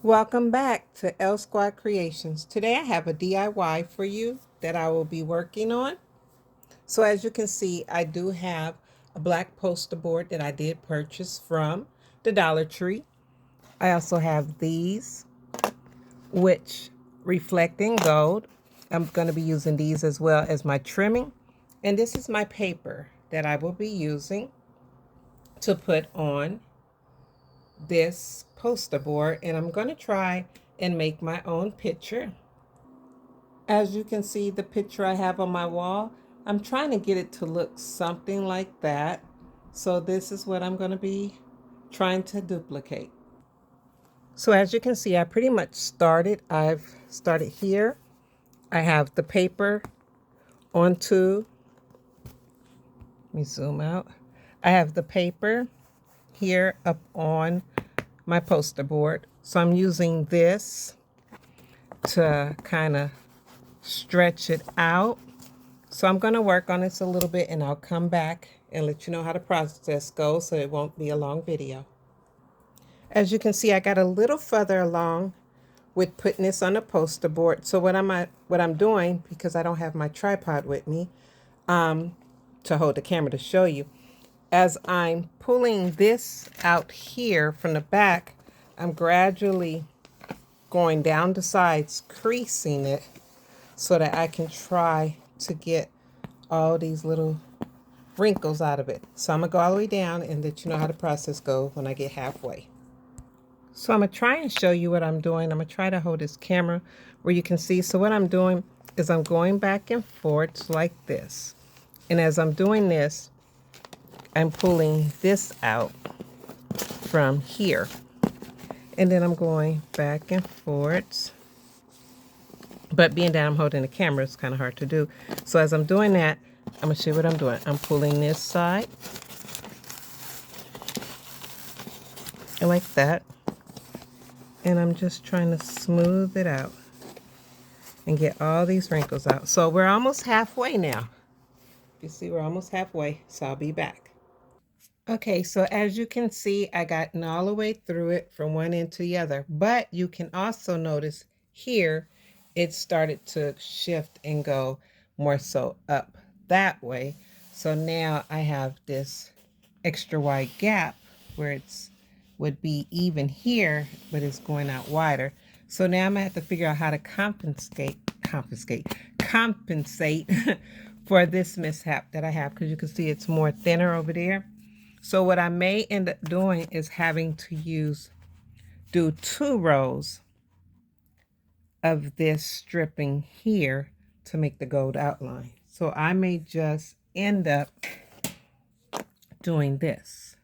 Welcome back to L Squad Creations. Today I have a DIY for you that I will be working on. So as you can see, I do have a black poster board that I did purchase from the Dollar Tree. I also have these, which reflect in gold. I'm going to be using these as well as my trimming. And this is my paper that I will be using to put on this poster board. And I'm going to try and make my own picture. As you can see, the picture I have on my wall, I'm trying to get it to look something like that. So this is what I'm going to be trying to duplicate. So as you can see, I pretty much started. I've started here. I have the paper onto, let me zoom out. I have the paper here up on my poster board. So I'm using this to kind of stretch it out. So I'm going to work on this a little bit and I'll come back and let you know how the process goes so it won't be a long video. As you can see, I got a little further along with putting this on the poster board. So what I'm doing, because I don't have my tripod with me to hold the camera to show you, as I'm pulling this out here from the back, I'm gradually going down the sides, creasing it so that I can try to get all these little wrinkles out of it. So I'm gonna go all the way down and let you know how the process goes when I get halfway. So I'm gonna try and show you what I'm doing. I'm gonna try to hold this camera where you can see. So what I'm doing is I'm going back and forth like this. And as I'm doing this, I'm pulling this out from here. And then I'm going back and forth. But being that I'm holding the camera, it's kind of hard to do. So as I'm doing that, I'm going to show you what I'm doing. I'm pulling this side. And like that. And I'm just trying to smooth it out. And get all these wrinkles out. So we're almost halfway now. You see, we're almost halfway. So I'll be back. Okay, so as you can see, I gotten all the way through it from one end to the other. But you can also notice here, it started to shift and go more so up that way. So now I have this extra wide gap where it's would be even here, but it's going out wider. So now I'm gonna have to figure out how to compensate for this mishap that I have, because you can see it's more thinner over there. So what I may end up doing is having to do 2 rows of this stripping here to make the gold outline. So I may just end up doing this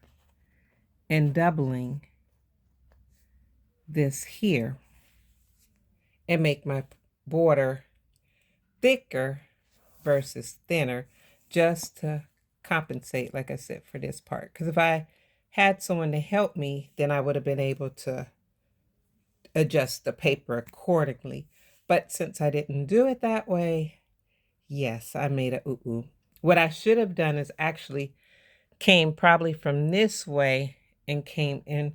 and doubling this here and make my border thicker versus thinner, just to compensate, like I said, for this part. Because if I had someone to help me, then I would have been able to adjust the paper accordingly. But since I didn't do it that way, yes, I made a ooh-ooh. What I should have done is actually came probably from this way and came in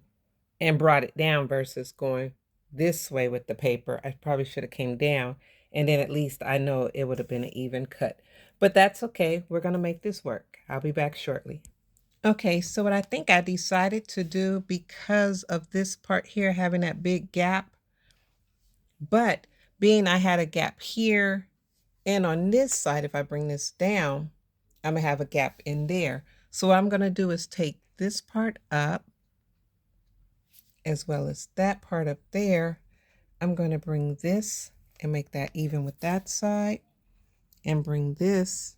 and brought it down versus going this way with the paper. I probably should have came down, and then at least I know it would have been an even cut. But that's okay. We're going to make this work. I'll be back shortly. Okay, so what I think I decided to do, because of this part here having that big gap, but being I had a gap here and on this side, if I bring this down, I'm going to have a gap in there. So what I'm going to do is take this part up as well as that part up there. I'm going to bring this and make that even with that side and bring this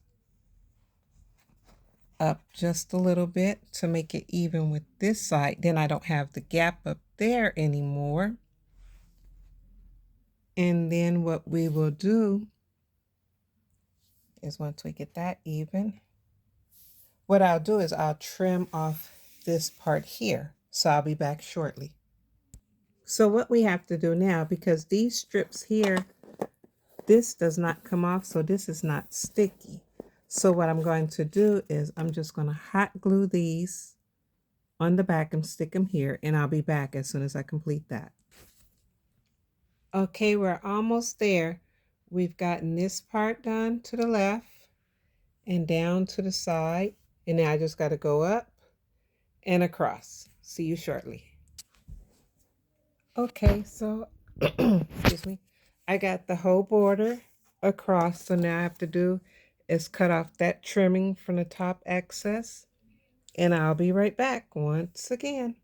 up just a little bit to make it even with this side. Then I don't have the gap up there anymore. And then what we will do is, once we get that even, what I'll do is I'll trim off this part here. So I'll be back shortly. So what we have to do now, because these strips here, this does not come off, so this is not sticky. So what I'm going to do is I'm just going to hot glue these on the back and stick them here, and I'll be back as soon as I complete that. Okay, we're almost there. We've gotten this part done to the left and down to the side. And now I just got to go up and across. See you shortly. Okay, so excuse me. I got the whole border across. So now I have to do is cut off that trimming from the top excess. And I'll be right back once again.